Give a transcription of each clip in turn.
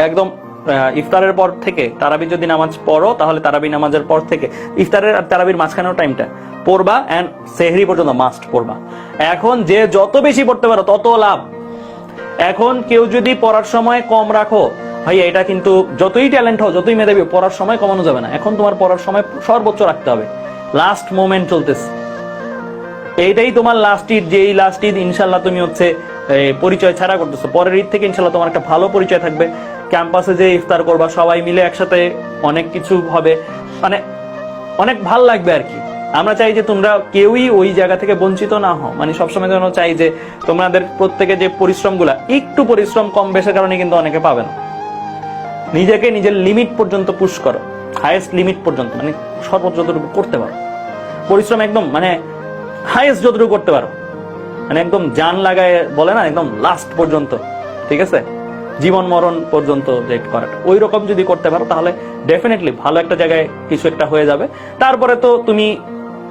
একদম ইফতারের পর থেকে তারাবি যদি নামাজ পড়ো তাহলে তারাবি নামাজের পর থেকে ইফতারের আর তারাবির মাঝখানের টাইমটা পড়বা, এন্ড সেহরি পর্যন্ত মাস্ট পড়বা। এখন যে যত বেশি পড়তে পারো তত লাভ। এখন কেউ যদি পড়ার সময় কম রাখো, ভাই এটা কিন্তু যতই ট্যালেন্ট হও, যতই মেধাবী, পড়ার সময় কমানো যাবে না। এখন তোমার পড়ার সময় সর্বোচ্চ রাখতে হবে। লাস্ট মোমেন্ট চলতেছে, এইটাই তোমার লাস্ট ঈদ। যেই লাস্ট ঈদ ইনশাল্লাহ তুমি হচ্ছে পরিচয় ছাড়া করতেছো, পরের ঈদ থেকে ইনশাল্লাহ তোমার একটা ভালো পরিচয় থাকবে। ক্যাম্পাসে যে ইফতার করবা, সবাই মিলে একসাথে অনেক কিছু হবে, মানে অনেক ভাল লাগবে আর কি। আমরা চাই যে তোমরা কেউই ওই জায়গা থেকে বঞ্চিত না হও। মানে সবসময় যেন চাই যে তোমাদের প্রত্যেকে যে পরিশ্রমগুলা, একটু পরিশ্রম কম বেশির কারণে কিন্তু অনেকে পাবে না। নিজেকে নিজের লিমিট পর্যন্ত পুশ করো, হাইয়েস্ট লিমিট পর্যন্ত, মানে সর্বোচ্চ যতটুকু করতে পারো পরিশ্রম, একদম মানে হাইয়েস্ট যতটুকু করতে পারো, মানে একদম জান লাগায় বলে না, একদম লাস্ট পর্যন্ত, ঠিক আছে, জীবন মরণ পর্যন্ত যে করাটা, ওই রকম যদি করতে পারো তাহলে ডেফিনেটলি ভালো একটা জায়গায় কিছু একটা হয়ে যাবে। তারপরে তো তুমি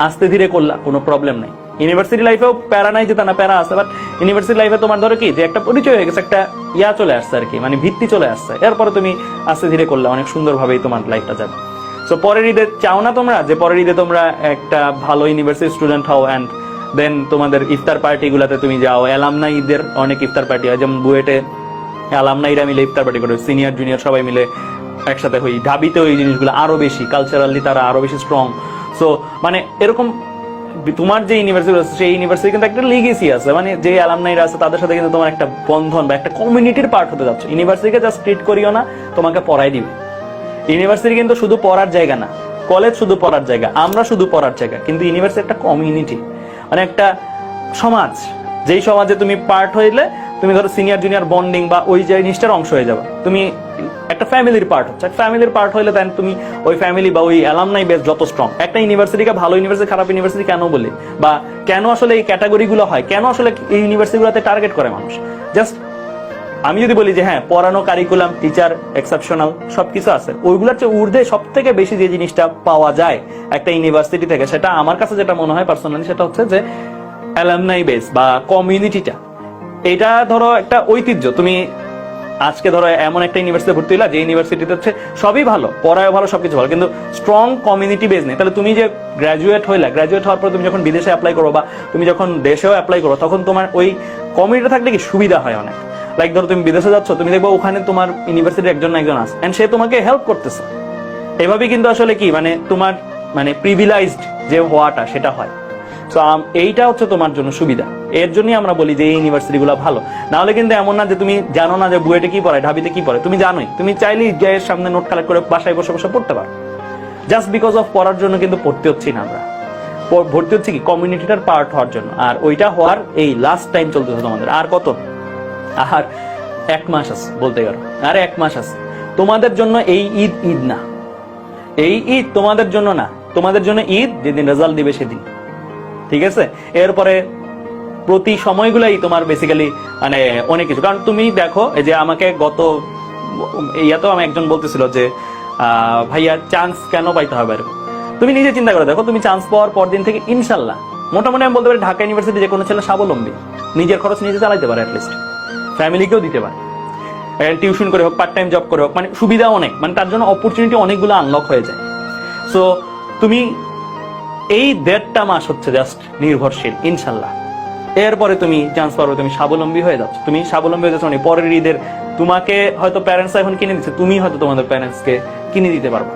আস্তে ধীরে করলা, কোনো প্রবলেম নাই। ইউনিভার্সিটি লাইফেও প্যারা নাই যে তা না, প্যারা আছে, বাট ইউনিভার্সিটি লাইফে তোমার ধরো কি যে একটা পরিচয় হয়ে গেছে, একটা ইয়া চলে আসছে আর কি, মানে ভিত্তি চলে আসছে। এরপরে তুমি আস্তে ধীরে করলে অনেক সুন্দরভাবেই তোমার লাইফটা যাবে। সো পরের ঈদে চাও না তোমরা যে পরের ঈদে তোমরা একটা ভালো ইউনিভার্সিটি স্টুডেন্ট হও, অ্যান্ড দেন তোমাদের ইফতার পার্টি গুলাতে তুমি যাও। অ্যালামনাই ঈদের অনেক ইফতার পার্টি হয়, যেমন বুয়েটে অ্যালামনাইরা মিলে ইফতার পার্টি করে, সিনিয়র জুনিয়র সবাই মিলে একসাথে হই। ঢাবিতে ওই জিনিসগুলো আরো বেশি কালচারালি তারা আরো বেশি স্ট্রং। সো মানে এরকম তোমার যে ইউনিভার্সিটি আছে সেই ইউনিভার্সিটি কিন্তু একটা লিগেসি আছে, মানে যে অ্যালামনাইরা আছে তাদের সাথে কিন্তু তোমার একটা বন্ধন বা একটা কমিউনিটির পার্ট হতে যাচ্ছে। ইউনিভার্সিটিকে জাস্ট ট্রিট করিও না তোমাকে পড়াই দিবে। ইউনিভার্সিটি কিন্তু শুধু পড়ার জায়গা না, কলেজ শুধু পড়ার জায়গা, আমরা শুধু পড়ার জায়গা, কিন্তু ইউনিভার্সিটি একটা কমিউনিটি, মানে একটা সমাজ। যেই সমাজে তুমি পার্ট হইলে তুমি ধরো সিনিয়র জুনিয়র বন্ডিং বা ওই জিনিসটার অংশ হয়ে যাবে, তুমি একটা ফ্যামিলির পার্ট হচ্ছে। ফ্যামিলির পার্ট হইলে দেন তুমি ওই ফ্যামিলি বা ওই অ্যালামনাই বেস যত স্ট্রং। একটা ইউনিভার্সিটিকে ভালো ইউনিভার্সিটি খারাপ ইউনিভার্সিটি কেন বলি, বা কেন আসলে এই ক্যাটাগরি গুলো হয়, কেন আসলে এই ইউনিভার্সিটি গুলোতে টার্গেট করে মানুষ, জাস্ট আমি যদি বলি যে হ্যাঁ পড়ানো, কারিকুলাম, টিচার এক্সেপশনাল সবকিছু আছে, ওইগুলোর চেয়ে ঊর্ধ্বে সব থেকে বেশি যে জিনিসটা পাওয়া যায় একটা ইউনিভার্সিটি থেকে, সেটা আমার কাছে যেটা মনে হয় পার্সোনালি, সেটা হচ্ছে যে অ্যালামনাই বেস বা কমিউনিটিটা। এটা ধরো একটা ঐতিহ্য। তুমি আজকে ধরো এমন একটা ইউনিভার্সিটিতে ভর্তি হইলা যে ইউনিভার্সিটিতে হচ্ছে সবই ভালো, পড়ায় ভালো, সবকিছু ভালো, কিন্তু স্ট্রং কমিউনিটি বেস নেই। তাহলে তুমি যে গ্রাজুয়েট হইলা, গ্রাজুয়েট হওয়ার পর তুমি যখন বিদেশে অ্যাপ্লাই করো বা তুমি যখন দেশেও অ্যাপ্লাই করো, তখন তোমার ওই কমিউনিটি থাকলে কি সুবিধা হয় অনেক। লাইক ধরো তুমি বিদেশে যাচ্ছ, তুমি দেখবো ওখানে তোমার ইউনিভার্সিটির একজন না একজন আছে, এন্ড সে তোমাকে হেল্প করতেছে। এভাবে কিন্তু আসলে কি মানে তোমার মানে প্রিভিলাইজড যে হওয়াটা সেটা হয়। সো এইটা হচ্ছে তোমার জন্য সুবিধা। এর জন্যই আমরা বলি যে এই ইউনিভার্সিটি গুলো ভালো। না হলে কিন্তু এমন না যে তুমি জানো না যে বুয়েটে কি পড়ায়, ঢাবিতে কি পড়ে, তুমি জানোই। তুমি চাইলেই যে সামনে নোট কালেক্ট করে বাসায় বসে বসে পড়তে পারো। জাস্ট বিকজ অফ পড়ার জন্য কিন্তু পড়তে হচ্ছি না, আমরা ভর্তি হচ্ছে কি কমিউনিটিটার পার্ট হওয়ার জন্য। আর ওইটা হওয়ার এই লাস্ট টাইম চলতেছে তোমাদের। আর কত, আর 1 মাস আছে বলতে পারো, আর 1 মাস আছে তোমাদের জন্য। এই ঈদ ঈদ না, এই ঈদ তোমাদের জন্য না, তোমাদের জন্য ঈদ যেদিন রেজাল্ট দিবে সেদিন, ঠিক আছে? এরপরে প্রতি সময়গুলাই তোমার বেসিক্যালি মানে অনেক কিছু। কারণ তুমি দেখো এই যে আমাকে গত ইয়াতেও আমি একজন বলতেছিল যে ভাইয়া চান্স কেন পাইতে হবে এরকম। তুমি নিজে চিন্তা করে দেখো, তুমি চান্স পাওয়ার পর দিন থেকে ইনশাল্লাহ মোটামুটি আমি বলতে পারি ঢাকা ইউনিভার্সিটি যে কোনো ছেলে স্বাবলম্বী, নিজের খরচ নিজে চালাইতে পারে, অ্যাটলিস্ট ফ্যামিলিকেও দিতে পারে, টিউশন করে হোক, পার্ট টাইম জব করে হোক, মানে সুবিধা অনেক, মানে তার জন্য অপরচুনিটি অনেকগুলো আনলক হয়ে যায়। সো তুমি এই 1.5টা মাস হচ্ছে জাস্ট নির্ভরশীল, ইনশাল্লাহ এরপরে তুমি চান্স পারো, তুমি স্বাবলম্বী হয়ে যাচ্ছ। তুমি স্বাবলম্বী হয়ে যাচ্ছ মানে পরের ঈদের তোমাকে হয়তো প্যারেন্টস এখন কিনে দিচ্ছে, তুমি হয়তো তোমাদের প্যারেন্টসকে কিনে দিতে পারবা,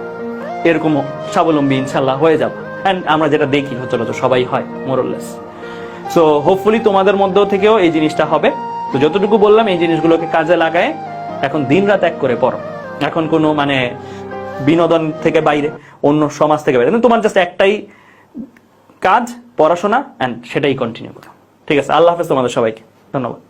এরকম স্বাবলম্বী ইনশাল্লাহ হয়ে যাবো। এন্ড আমরা যেটা দেখি সচরাচর সবাই হয় মোরলেস। সো হোপফুলি তোমাদের মধ্যেও থেকেও এই জিনিসটা হবে। তো যতটুকু বললাম এই জিনিসগুলোকে কাজে লাগায় এখন দিন রাত এক করে পড়ো। এখন কোনো মানে বিনোদন থেকে বাইরে, অন্য সমাজ থেকে বাইরে, তোমার জাস্ট একটাই কাজ, পড়াশোনা, এন্ড সেটাই কন্টিনিউ করো। ঠিক আছে, আল্লাহ হাফেজ তোমাদের সবাইকে, ধন্যবাদ।